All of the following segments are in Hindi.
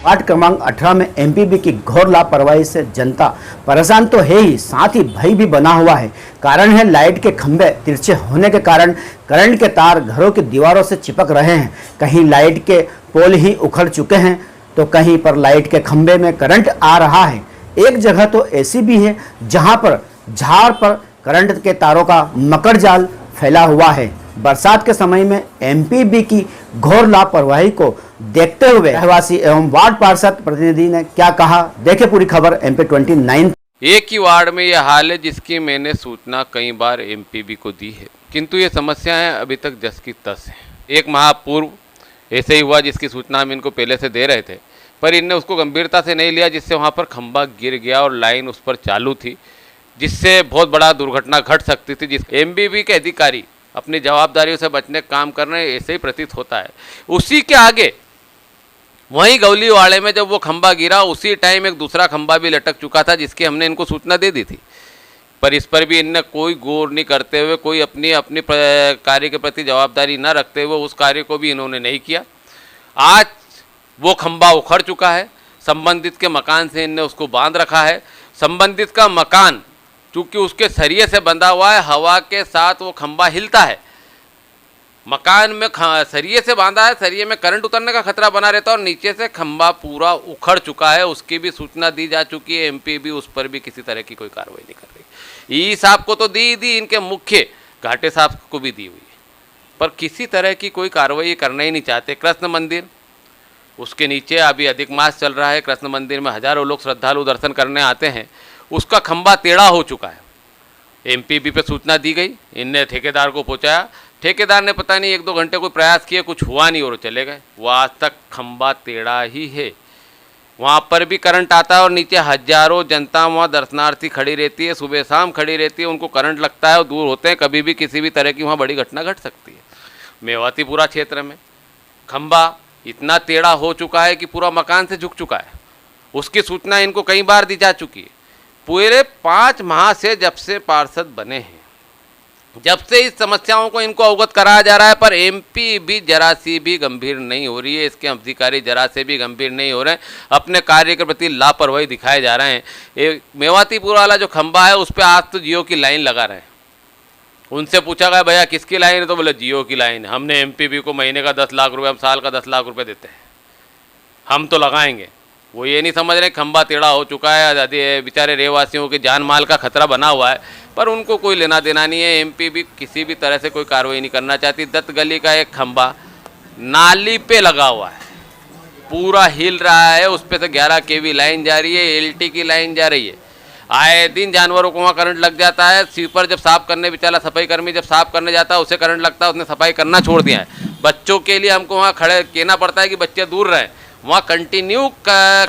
वार्ड क्रमांक 18 में एमपीबी की घोर लापरवाही से जनता परेशान तो है ही, साथ ही भय भी बना हुआ है। कारण है लाइट के खंभे तिरछे होने के कारण करंट के तार घरों की दीवारों से चिपक रहे हैं। कहीं लाइट के पोल ही उखड़ चुके हैं तो कहीं पर लाइट के खंभे में करंट आ रहा है। एक जगह तो ऐसी भी है जहां पर झाड़ पर करंट के तारों का मकर जाल फैला हुआ है। बरसात के समय में एमपीबी की घोर लापरवाही को देखते हुए रहवासी एवं वार्ड पार्षद प्रतिनिधि ने क्या कहा, देखे पूरी खबर MP 29। एक ही वार्ड में यह हाल है जिसकी मैंने सूचना कई बार एमपीबी को दी है, किंतु ये समस्याएं अभी तक जस की तस हैं। एक माह पूर्व ऐसे ही हुआ जिसकी सूचना हम इनको पहले से दे रहे थे, पर इनने उसको गंभीरता से नहीं लिया, जिससे वहाँ पर खंभा गिर गया और लाइन उस पर चालू थी, जिससे बहुत बड़ा दुर्घटना घट सकती थी। जिस एमपीबी के अधिकारी अपनी जवाबदारियों से बचने का काम कर रहे हैं, ऐसे ही प्रतीत होता है। उसी के आगे वहीं गौली वाले में जब वो खंभा गिरा, उसी टाइम एक दूसरा खंभा भी लटक चुका था जिसकी हमने इनको सूचना दे दी थी, पर इस पर भी इनने कोई गौर नहीं करते हुए, कोई अपनी अपनी कार्य के प्रति जवाबदारी न रखते हुए उस कार्य को भी इन्होंने नहीं किया। आज वो खंभा उखड़ चुका है, संबंधित के मकान से इनने उसको बांध रखा है। संबंधित का मकान चूँकि उसके सरिये से बंधा हुआ है, हवा के साथ वो खंभा हिलता है। मकान में सरिये से बांधा है, सरिये में करंट उतरने का खतरा बना रहता है और नीचे से खंभा पूरा उखड़ चुका है। उसकी भी सूचना दी जा चुकी है, एमपीबी उस पर भी किसी तरह की कोई कार्रवाई नहीं कर रही। ई साहब को तो दी, इनके मुख्य घाटे साहब को भी दी हुई है, पर किसी तरह की कोई कार्रवाई करना ही नहीं चाहते। कृष्ण मंदिर, उसके नीचे अभी अधिक मास चल रहा है, कृष्ण मंदिर में हजारों लोग श्रद्धालु दर्शन करने आते हैं, उसका खंभा टेढ़ा हो चुका है। एमपीबी पे सूचना दी गई, इनने ठेकेदार को पहुंचाया, ठेकेदार ने पता नहीं 1-2 घंटे कोई प्रयास किए, कुछ हुआ नहीं और चले गए। वो आज तक खंभा टेढ़ा ही है, वहाँ पर भी करंट आता है और नीचे हजारों जनता वहाँ दर्शनार्थी खड़ी रहती है, सुबह शाम खड़ी रहती है, उनको करंट लगता है और दूर होते हैं, कभी भी किसी भी तरह की वहाँ बड़ी घटना घट सकती है। मेवातीपुरा क्षेत्र में खंभा इतना टेढ़ा हो चुका है कि पूरा मकान से झुक चुका है, उसकी सूचना इनको कई बार दी जा चुकी है। पूरे 5 माह से जब से पार्षद बने हैं, जब से इस समस्याओं को इनको अवगत कराया जा रहा है, पर एमपीबी जरा सी भी गंभीर नहीं हो रही है, इसके अधिकारी जरा से भी गंभीर नहीं हो रहे हैं, अपने कार्य के प्रति लापरवाही दिखाए जा रहे हैं। एक मेवातीपुरा वाला जो खंभा है उस पर आज तो जियो की लाइन लगा रहे हैं। उनसे पूछा गया भैया किसकी लाइन है, तो बोले जियो की लाइन। हमने एमपीबी को महीने का 10 लाख रुपये, हम साल का 10 लाख रुपये देते हैं, हम तो लगाएंगे। वो ये नहीं समझ रहे खंभा टेढ़ा हो चुका है, बेचारे रहवासियों के जान माल का खतरा बना हुआ है, पर उनको कोई लेना देना नहीं है। एमपीबी किसी भी तरह से कोई कार्रवाई नहीं करना चाहती। दत्त गली का एक खंभा नाली पे लगा हुआ है, पूरा हिल रहा है, उस पर से 11 kV लाइन जा रही है, LT की लाइन जा रही है। आए दिन जानवरों को वहाँ करंट लग जाता है। स्वीपर जब साफ करने, बेचारा सफाई कर्मी जब साफ करने जाता है उसे करंट लगता है, उसने सफाई करना छोड़ दिया है। बच्चों के लिए हमको वहाँ खड़े कहना पड़ता है कि बच्चे दूर रहें, वहाँ कंटिन्यू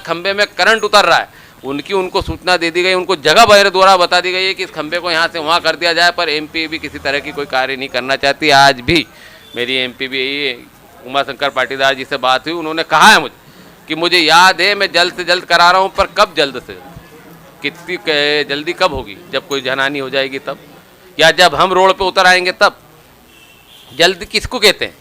खंबे में करंट उतर रहा है। उनको सूचना दे दी गई, उनको जगह वगैरह द्वारा बता दी गई है कि इस खंबे को यहाँ से वहाँ कर दिया जाए, पर एमपीबी किसी तरह की कोई कार्य नहीं करना चाहती। आज भी मेरी एमपीबी उमाशंकर पाटीदार जी से बात हुई, उन्होंने कहा है मुझे कि मुझे याद है मैं जल्द से जल्द करा रहा हूँ, पर कब जल्द से कितनी जल्दी कब होगी, जब कोई जनहानि हो जाएगी तब, या जब हम रोड पे उतर आएंगे तब। जल्दी किसको कहते हैं?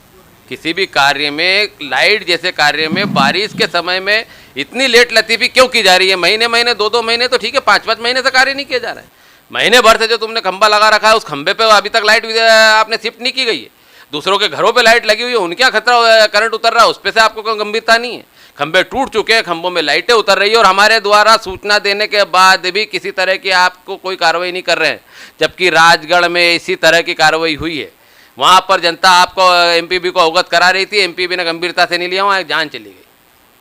किसी भी कार्य में, लाइट जैसे कार्य में बारिश के समय में इतनी लेट लतीफ़ी क्यों की जा रही है? महीने 2-2 महीने तो ठीक है, 5-5 महीने से कार्य नहीं किया जा रहा है। महीने भर से जो तुमने खंभा लगा रखा है, उस खंभे पे अभी तक लाइट आपने शिफ्ट नहीं की गई है। दूसरों के घरों पे लाइट लगी हुई है, उनके यहाँ खतरा करंट उतर रहा है, उस पर से आपको कोई गंभीरता नहीं है। खंभे टूट चुके हैं, खंभों में लाइटें उतर रही है और हमारे द्वारा सूचना देने के बाद भी किसी तरह की आपको कोई कार्रवाई नहीं कर रहे हैं, जबकि राजगढ़ में इसी तरह की कार्रवाई हुई है। वहाँ पर जनता आपको एमपीबी को अवगत करा रही थी, एमपीबी ने गंभीरता से नहीं लिया, वहाँ एक जान चली गई।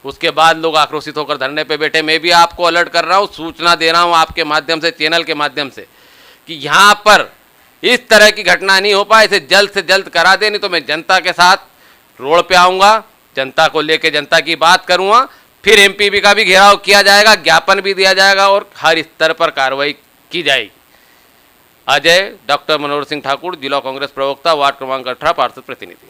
उसके बाद लोग आक्रोशित होकर धरने पे बैठे। मैं भी आपको अलर्ट कर रहा हूँ, सूचना दे रहा हूँ आपके माध्यम से, चैनल के माध्यम से, कि यहाँ पर इस तरह की घटना नहीं हो पाए, इसे जल्द से जल्द करा दे, नहीं तो मैं जनता के साथ रोड पे आऊँगा, जनता को लेके जनता की बात करूँगा, फिर एमपीबी का भी घेराव किया जाएगा, ज्ञापन भी दिया जाएगा और हर स्तर पर कार्रवाई की जाएगी। अजय डॉक्टर मनोहर सिंह ठाकुर, जिला कांग्रेस प्रवक्ता, वार्ड क्रमांक 18, पार्षद प्रतिनिधि।